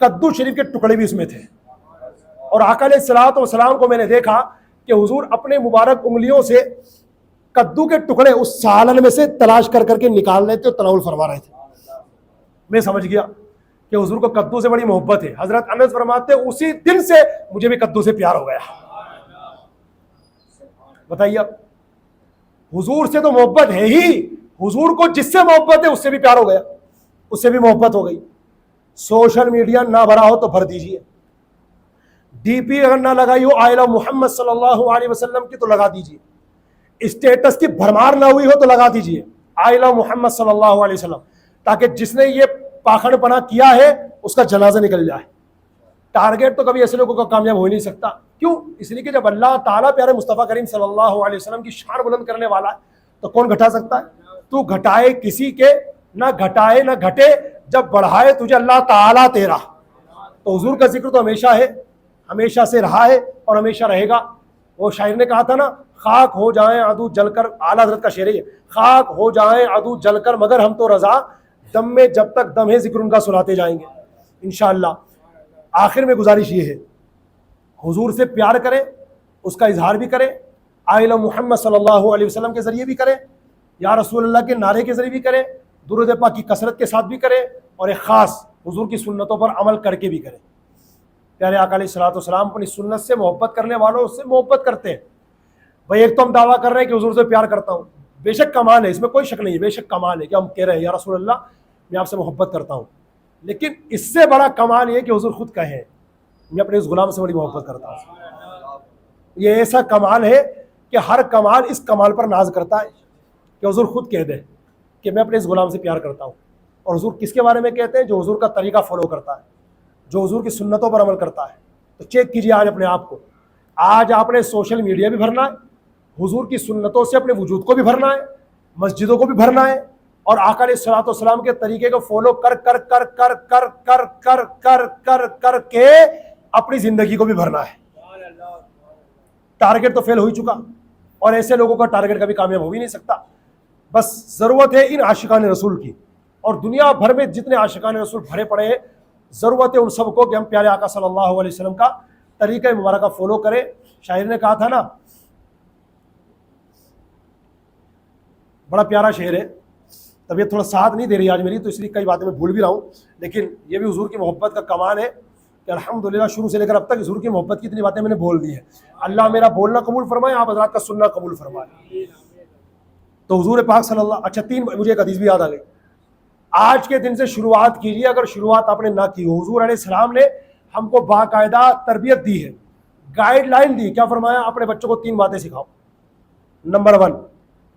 کدو شریف کے ٹکڑے بھی اس میں تھے. اور آقا علیہ الصلوۃ والسلام کو میں نے دیکھا کہ حضور اپنے مبارک انگلیوں سے کدو کے ٹکڑے اس سالن میں سے تلاش کر کر کے نکال رہے تھے اور تناول فرما رہے تھے. میں سمجھ گیا کہ حضور کو کدو سے بڑی محبت ہے. حضرت انس فرماتے اسی دن سے مجھے بھی کدو سے پیار ہو گیا. بتائیے حضور سے تو محبت ہے ہی, حضور کو جس سے محبت ہے اس سے بھی پیار ہو گیا, اس سے بھی محبت ہو گئی. سوشل میڈیا نہ بھرا ہو تو بھر دیجئے, ڈی پی اگر نہ لگائی ہو آئی لو محمد صلی اللہ علیہ وسلم کی تو لگا دیجئے, اسٹیٹس کی بھرمار نہ ہوئی ہو تو لگا دیجئے آئی لو محمد صلی اللہ علیہ وسلم, تاکہ جس نے یہ پاخڑ پنا کیا ہے اس کا جنازہ نکل جائے. ٹارگیٹ تو کبھی ایسے لوگوں کا کامیاب ہو ہی نہیں سکتا. کیوں؟ اس لیے کہ جب اللہ تعالیٰ پیارے مصطفیٰ کریم صلی اللہ علیہ وسلم کی شان بلند کرنے والا ہے تو کون گھٹا سکتا ہے؟ تو گھٹائے کسی کے, نہ گھٹائے نہ گھٹے, جب بڑھائے تجھے اللہ تعالیٰ تیرا. تو حضور کا ذکر تو ہمیشہ ہے, ہمیشہ سے رہا ہے اور ہمیشہ رہے گا. وہ شاعر نے کہا تھا نا, خاک ہو جائیں عدو جل کر, اعلیٰ حضرت کا شعر ہے, خاک ہو جائیں عدو جل کر مگر ہم تو رضا, دم میں جب تک دم ہے ذکر ان کا سناتے جائیں گے انشاءاللہ. آخر میں گزارش یہ ہے حضور سے پیار کریں, اس کا اظہار بھی کریں, آئی لو محمد صلی اللہ علیہ وسلم کے ذریعے بھی کریں, یا رسول اللہ کے نعرے کے ذریعے بھی کریں, درود پاک کی کثرت کے ساتھ بھی کریں, اور ایک خاص حضور کی سنتوں پر عمل کر کے بھی کریں. پیارے آقا علیہ الصلوۃ والسلام اپنی سنت سے محبت کرنے والوں سے محبت کرتے ہیں. بھائی ایک تو ہم دعویٰ کر رہے ہیں کہ حضور سے پیار کرتا ہوں, بے شک کمال ہے, اس میں کوئی شک نہیں ہے, بے شک کمال ہے کہ ہم کہہ رہے ہیں یا رسول اللہ میں آپ سے محبت کرتا ہوں. لیکن اس سے بڑا کمال یہ کہ حضور خود کہیں میں اپنے اس غلام سے بڑی محبت کرتا ہوں. یہ ایسا کمال ہے کہ ہر کمال اس کمال پر ناز کرتا ہے کہ حضور خود کہہ دے کہ میں اپنے اس غلام سے پیار کرتا ہوں. اور حضور کس کے بارے میں کہتے ہیں؟ جو حضور کا طریقہ فالو کرتا ہے, جو حضور کی سنتوں پر عمل کرتا ہے. تو چیک کیجیے آج اپنے آپ کو. آج آپ نے سوشل میڈیا بھی بھرنا ہے, حضور کی سنتوں سے اپنے وجود کو بھی بھرنا ہے, مسجدوں کو بھی بھرنا ہے, اور آقا علیہ الصلوۃ والسلام کے طریقے کو فالو کر کر کر کر کر کر کر کر کر کر کے اپنی زندگی کو بھی بھرنا ہے. ٹارگیٹ تو فیل ہو ہی چکا, اور ایسے لوگوں کا ٹارگیٹ کبھی کامیاب ہو بھی نہیں سکتا. بس ضرورت ہے ان عاشقان رسول کی, اور دنیا بھر میں جتنے عاشقان رسول بھرے پڑے ہیں, ضرورت ہے ان سب کو کہ ہم پیارے آقا صلی اللہ علیہ وسلم کا طریقہ مبارکہ فالو کریں. شاعر نے کہا تھا نا, بڑا پیارا شعر ہے, طبیعت تھوڑا ساتھ نہیں دے رہی آج میری تو اس لیے کئی باتیں میں بھول بھی رہا ہوں, لیکن یہ بھی حضور کی محبت کا کمال ہے کہ الحمدللہ شروع سے لے کر اب تک حضور کی محبت کی اتنی باتیں میں نے بول دی ہیں. اللہ میرا بولنا قبول فرمائے, آپ حضرات کا سننا قبول فرمائے. تو حضور پاک صلی اللہ, اچھا مجھے ایک حدیث بھی یاد آ گئی. آج کے دن سے شروعات کیجیے, اگر شروعات آپ نے نہ کی ہو. حضور علیہ السلام نے ہم کو باقاعدہ تربیت دی ہے, گائیڈ لائن دی. کیا فرمایا؟ اپنے بچوں کو 3 باتیں سکھاؤ. نمبر 1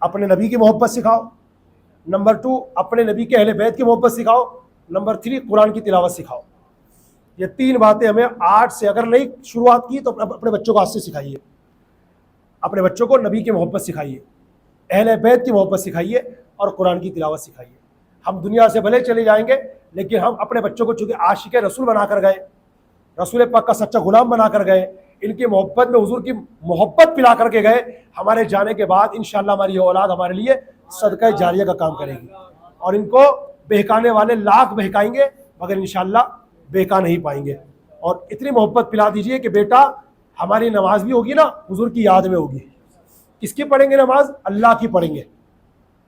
اپنے نبی کی محبت سکھاؤ, نمبر 2 اپنے نبی کے اہل بیت کی محبت سکھاؤ, نمبر 3 قرآن کی تلاوت سکھاؤ. یہ 3 باتیں ہمیں آج سے, اگر نہیں شروعات کی تو اپنے بچوں کو آج سے سکھائیے. اپنے بچوں کو نبی کی محبت سکھائیے, اہل بیت کی محبت سکھائیے, اور قرآن کی تلاوت سکھائیے. ہم دنیا سے بھلے چلے جائیں گے, لیکن ہم اپنے بچوں کو چونکہ عاشق رسول بنا کر گئے, رسول پاک کا سچا غلام بنا کر گئے, ان کی محبت میں حضور کی محبت پلا کر کے گئے, ہمارے جانے کے بعد انشاءاللہ ہماری اولاد ہمارے لیے صدقہ جاریہ کا کام کرے گی، اور ان کو بہکانے والے لاکھ بہکائیں گے مگر انشاءاللہ بہکا نہیں پائیں گے۔ اور اتنی محبت پلا دیجئے کہ بیٹا ہماری نماز بھی ہوگی نا حضور کی یاد میں ہوگی۔ کس کی پڑھیں گے نماز؟ اللہ کی پڑھیں گے،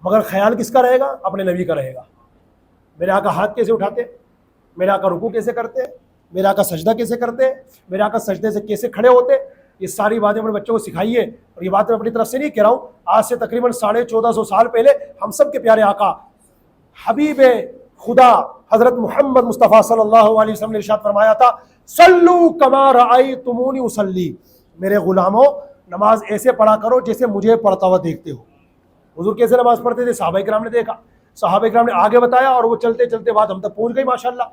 مگر خیال کس کا رہے گا؟ اپنے نبی کا رہے گا۔ میرے آقا ہاتھ کیسے اٹھاتے، میرے آقا رکوع کیسے کرتے، میرے آقا سجدہ کیسے کرتے، میرے آقا سجدے سے کیسے کھڑے ہوتے، یہ ساری باتیں اپنے بچوں کو سکھائیے۔ اور یہ بات میں اپنی طرف سے نہیں کہہ رہا ہوں، آج سے تقریباً 1450 سال پہلے ہم سب کے پیارے آقا حبیب خدا حضرت محمد مصطفیٰ صلی اللہ علیہ وسلم نے ارشاد فرمایا تھا، صلو کما رأیتمونی اصلی، میرے غلاموں نماز ایسے پڑھا کرو جیسے مجھے پڑھتا ہوا دیکھتے ہو۔ حضور کیسے نماز پڑھتے تھے؟ صحابہ کرام نے دیکھا، صحابہ کرام نے آگے بتایا، اور وہ چلتے چلتے بات ہم تک پہنچ گئی ماشاءاللہ۔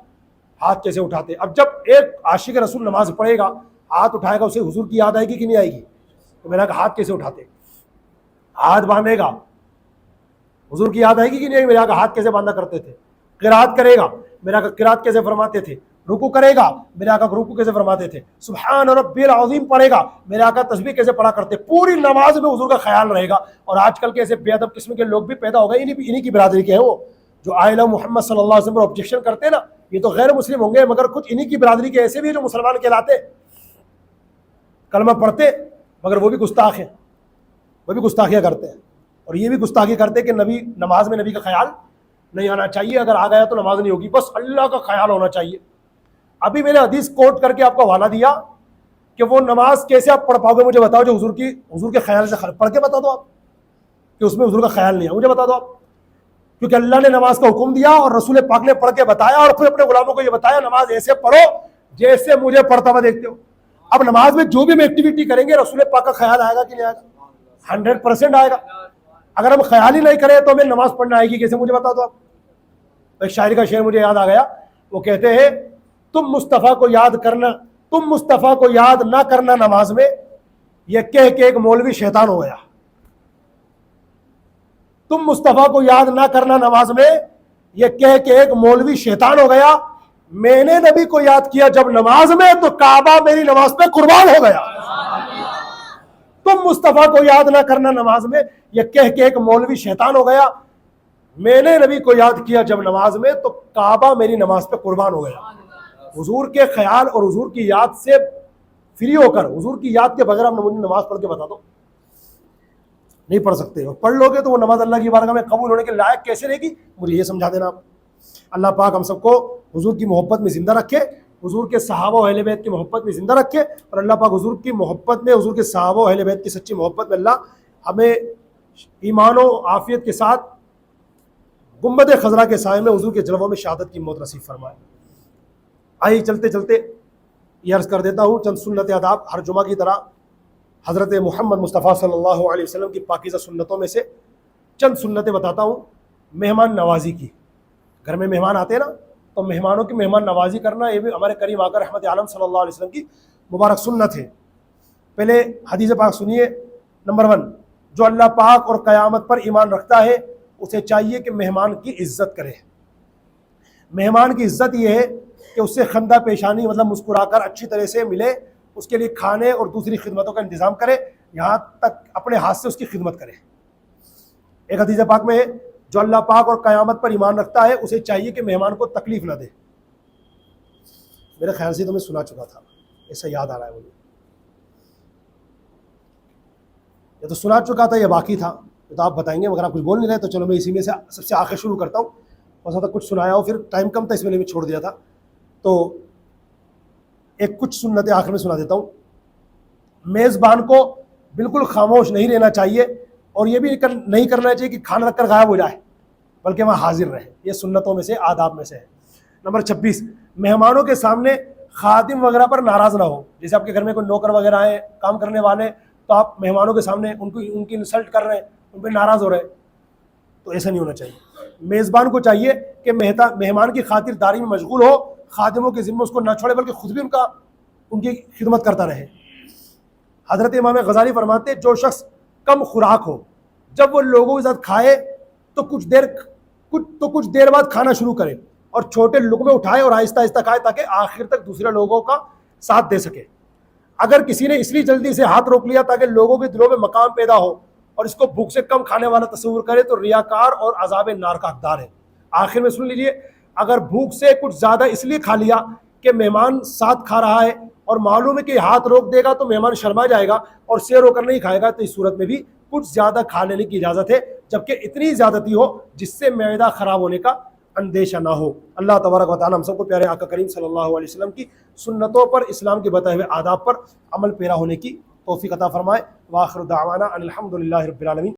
ہاتھ کیسے اٹھاتے؟ اب جب ایک عاشق رسول نماز پڑھے گا، ہاتھ اٹھائے گا، اسے حضور کی یاد آئے گی کہ نہیں آئے گی؟ تو میرا کہا ہاتھ کیسے اٹھاتے؟ ہاتھ باندھے گا، حضور کی یاد آئے گی کہ نہیں آئے گی؟ میرا کہا ہاتھ کیسے باندھا کرتے تھے؟ قرات کرے گا، میرا کہا قرات کیسے فرماتے تھے؟ رکوع کرے گا، میرے آقا رکوع کیسے فرماتے تھے؟ سبحان ربی العظیم پڑھے گا، میرے آقا تسبیح کیسے پڑھا کرتے؟ پوری نماز میں حضور کا خیال رہے گا۔ اور آج کل کے ایسے بے ادب قسم کے لوگ بھی پیدا ہو گئے، انہی کی برادری کے ہیں، وہ جو آئلہ محمد صلی اللہ علیہ وسلم پر آبجیکشن کرتے ہیں نا، یہ تو غیر مسلم ہوں گے، مگر کچھ انہی کی برادری کے ایسے بھی ہیں جو مسلمان کہلاتے، کلمہ پڑھتے، مگر وہ بھی گستاخ ہیں، وہ بھی گستاخیاں کرتے ہیں، اور یہ بھی گستاخی کرتے کہ نبی نماز میں نبی کا خیال نہیں آنا چاہیے، اگر آ گیا تو نماز نہیں ہوگی، بس اللہ کا خیال ہونا چاہیے۔ ابھی میں نے حدیث کوٹ کر کے آپ کو حوالہ دیا کہ وہ نماز کیسے آپ پڑھ پاؤ گے، مجھے بتاؤ جو حضور کے خیال سے پڑھ کے بتا دو آپ کہ اس میں حضور کا خیال نہیں ہے، مجھے بتا دو آپ، کیونکہ اللہ نے نماز کا حکم دیا اور رسول پاک نے پڑھ کے بتایا، اور پھر اپنے غلاموں کو یہ بتایا نماز ایسے پڑھو جیسے مجھے پڑھتا ہوا دیکھتے ہو۔ اب نماز میں جو بھی ہم ایکٹیویٹی کریں گے رسول پاک کا خیال آئے گا کہ نہیں آئے گا؟ 100% آئے گا۔ اگر ہم خیال ہی نہیں کریں تو ہمیں نماز پڑھنا آئے گی کیسے؟ مجھے بتا دو آپ۔ ایک شاعر کا شعر مجھے یاد آ گیا، وہ کہتے ہیں، تم مصطفیٰ کو یاد کرنا، تم مصطفیٰ کو یاد نہ کرنا نماز میں، یہ کہہ کے ایک مولوی شیطان ہو گیا۔ تم مصطفیٰ کو یاد نہ کرنا نماز میں، یہ کہہ کے ایک مولوی شیطان ہو گیا۔ میں نے نبی کو یاد کیا جب نماز میں تو کعبہ میری نماز پہ قربان ہو گیا۔ تم مصطفیٰ کو یاد نہ کرنا نماز میں، یہ کہہ کے ایک مولوی شیطان ہو گیا۔ میں نے نبی کو یاد کیا جب نماز میں تو کعبہ میری نماز پہ قربان ہو گیا۔ حضور کے خیال اور حضور کی یاد سے فری ہو کر، حضور کی یاد کے بغیر ہم مجھے نماز پڑھ کے بتا دو، نہیں پڑھ سکتے، اور پڑھ لو گے تو وہ نماز اللہ کی بارگاہ میں قبول ہونے کے لائق کیسے رہے گی؟ مجھے یہ سمجھا دینا آپ۔ اللہ پاک ہم سب کو حضور کی محبت میں زندہ رکھے، حضور کے صحابہ و اہل بیت کی محبت میں زندہ رکھے، اور اللہ پاک حضور کی محبت میں، حضور کے صحابہ و اہل بیت کی سچی محبت میں اللہ ہمیں ایمان و عافیت کے ساتھ گنبد خضرا کے سائے میں حضور کے جلووں میں شہادت کی موت نصیب فرمائے۔ آئیے چلتے چلتے یہ عرض کر دیتا ہوں چند سنت آداب، ہر جمعہ کی طرح حضرت محمد مصطفیٰ صلی اللہ علیہ وسلم کی پاکیزہ سنتوں میں سے چند سنتیں بتاتا ہوں مہمان نوازی کی۔ گھر میں مہمان آتے ہیں نا، تو مہمانوں کی مہمان نوازی کرنا یہ بھی ہمارے کریم آقا رحمت عالم صلی اللہ علیہ وسلم کی مبارک سنت ہے۔ پہلے حدیث پاک سنیے۔ نمبر 1، جو اللہ پاک اور قیامت پر ایمان رکھتا ہے اسے چاہیے کہ مہمان کی عزت کرے۔ مہمان کی عزت یہ ہے کہ اس سے خندہ پیشانی، مطلب مسکرا کر اچھی طرح سے ملے، اس کے لیے کھانے اور دوسری خدمتوں کا انتظام کرے، یہاں تک اپنے ہاتھ سے اس کی خدمت کرے۔ ایک حدیث پاک میں ہے، جو اللہ پاک اور قیامت پر ایمان رکھتا ہے اسے چاہیے کہ مہمان کو تکلیف نہ دے۔ میرے خیال سے تو میں سنا چکا تھا، ایسا یاد آ رہا ہے مجھے، یہ تو سنا چکا تھا، یہ باقی تھا تو آپ بتائیں گے، مگر آپ کچھ بول نہیں رہے تو چلو میں اسی میں سے سب سے آخر شروع کرتا ہوں۔ ہو سکتا کچھ سنایا ہو، پھر ٹائم کم تھا اس میں نے بھی چھوڑ دیا تھا، تو ایک کچھ سنتیں آخر میں سنا دیتا ہوں۔ میزبان کو بالکل خاموش نہیں رہنا چاہیے، اور یہ بھی نہیں کرنا چاہیے کہ کھانا رکھ کر غائب ہو جائے، بلکہ وہاں حاضر رہے۔ یہ سنتوں میں سے، آداب میں سے ہے۔ نمبر 26، مہمانوں کے سامنے خادم وغیرہ پر ناراض نہ ہو۔ جیسے آپ کے گھر میں کوئی نوکر وغیرہ آئے، کام کرنے والے، تو آپ مہمانوں کے سامنے ان کی انسلٹ کر رہے ہیں، ان پہ ناراض ہو رہے ہیں، تو ایسا نہیں ہونا چاہیے۔ میزبان کو چاہیے کہ مہمان کی خاطر داری میں مشغول ہو، خادموں کے ذمہ اس کو نہ چھوڑے، بلکہ خود بھی ان کی خدمت کرتا رہے۔ حضرت امام غزالی فرماتے ہیں، جو شخص کم خوراک ہو، جب وہ لوگوں کے ساتھ کھائے تو کچھ دیر بعد کھانا شروع کرے، اور چھوٹے لقمے اٹھائے اور آہستہ آہستہ کھائے، تاکہ آخر تک دوسرے لوگوں کا ساتھ دے سکے۔ اگر کسی نے اس لیے جلدی سے ہاتھ روک لیا تاکہ لوگوں کے دلوں میں مقام پیدا ہو، اور اس کو بھوک سے کم کھانے والا تصور کرے تو ریاکار اور عذاب نار کا حقدار ہے۔ آخر میں سن لیجئے، اگر بھوک سے کچھ زیادہ اس لیے کھا لیا کہ مہمان ساتھ کھا رہا ہے اور معلوم ہے کہ ہاتھ روک دے گا تو مہمان شرما جائے گا اور سے رو کر نہیں کھائے گا، تو اس صورت میں بھی کچھ زیادہ کھا لینے کی اجازت ہے، جبکہ اتنی زیادتی ہو جس سے معدہ خراب ہونے کا اندیشہ نہ ہو۔ اللہ تبارک و تعالی ہم سب کو پیارے آقا کریم صلی اللہ علیہ وسلم کی سنتوں پر، اسلام کے بتائے ہوئے آداب پر عمل پیرا ہونے کی توفیق عطا فرمائے۔ وآخر دعوانا ان الحمد للہ رب العالمین۔